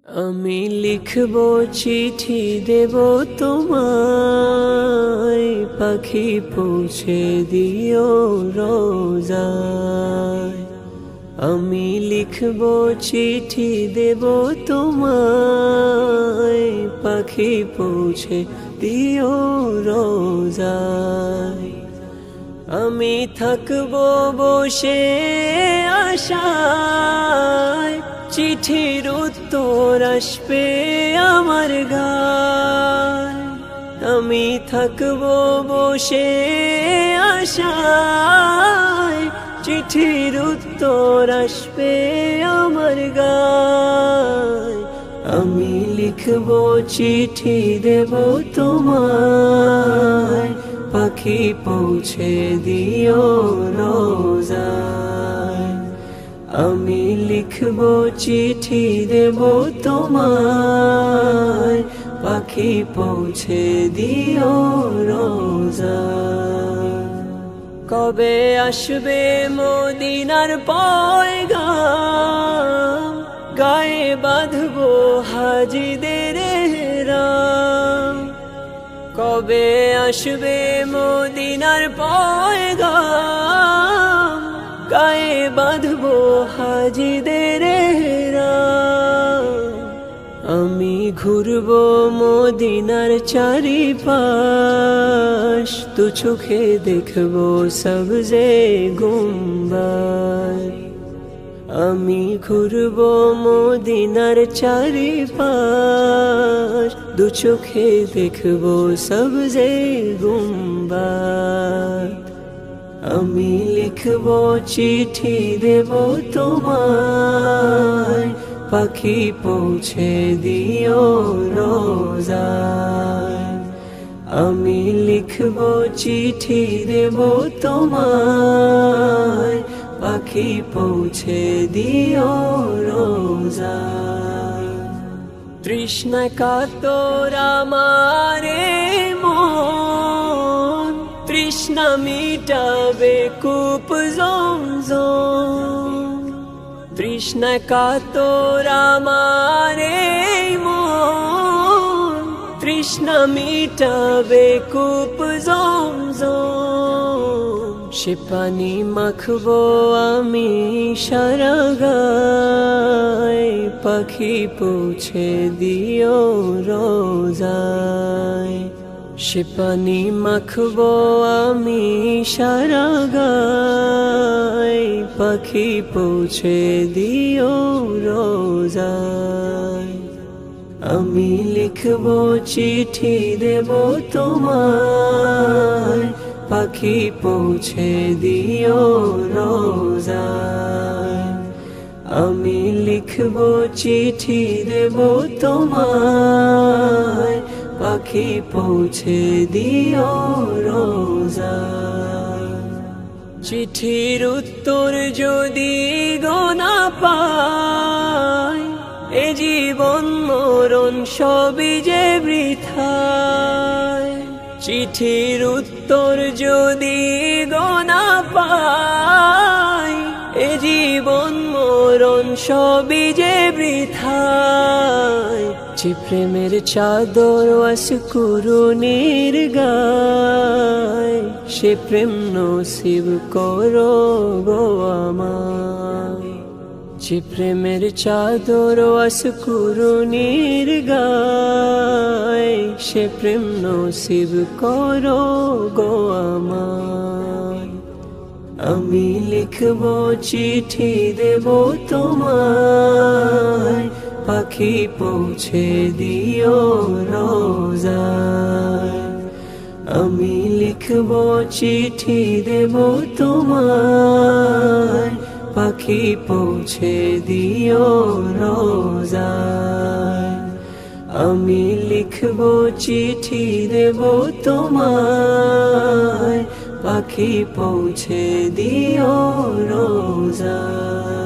আমি লিখব চিঠি দেব তোমায়, পাখি পৌঁছে দিও রোজায়। আমি লিখব চিঠি দেব তোমায়, পাখি পৌঁছে দিও রোজায়। আমি থাকব বসে আশায়, চিঠির উত্তর আসবে আমার গায়। আমি থাকব বসে আশায়, চিঠির উত্তর আসবে আমার গায়। আমি লিখব চিঠি দেব তোমায়, পাখি পৌঁছে দিও রোজায়। আমি লিখব চিঠি দেব তোমায়, পাখি পৌঁছে দিও রোজায়। কবে আসবে মদিনার পয়গাম, গায়ে বাঁধবো হাজিদের এহরাম। কবে আসবে মদিনার পয়গাম, গায়ে বাঁধবো হাজিদের এহরাম। আমি ঘুরবো মদিনার চারিপাশ, তু চোখে দেখবো সবজে গুম্বাদ। আমি ঘুরবো মদিনার চারিপাশ, দু চোখে দেখবো সবজে গুম্বাদ। আমি লিখব চিঠি দেব তোমায়, পাখি পৌঁছে দিও রোজায়। আমি লিখব চিঠি দেব তোমায়, পাখি পৌঁছে দিও রোজায়। তৃষ্ণা কাতর আমারে মন, তৃষ্ণা মিটাবে কূপ জমজম। তৃষ্ণা কাতর আমারে মন, তৃষ্ণা মিটাবে কূপ জমজম। সে পানি মাখবো আমি সারা গায়, পাখি পৌঁছে দিও রোজায়। সে পানি মাখবো আমি সারা গায়, পাখি পৌঁছে দিও রোজায়। আমি লিখব চিঠি দেব তোমায়, পাখি পৌঁছে দিও রোজায়। আমি লিখব চিঠি দেব তোমায়, পাখি পৌঁছে দিও রোজায়। চিঠির উত্তর যদি গোনা পাই, এ জীবন মরণ সবই যে বৃথায়। চিঠির উত্তর যদি গোনা পাই, এ জীবন মরণ সবই যে বৃথায়। যে প্রেমের চাদর অস্কুরুনির গায়, সে প্রেম নসিব করো গো আমায়। যে প্রেমের চাদর অস্কুরুনির গায়, সে প্রেম নসিব করো গো আমায়। আমি লিখব চিঠি দেব তোমায়, পাখি পৌঁছে দিও রোজায়। আমি লিখব চিঠি দেব তোমায়, পাখি পৌঁছে দিও রোজায়। আমি লিখব চিঠি দেব তোমায়, পাখি পৌঁছে দিও রোজায়।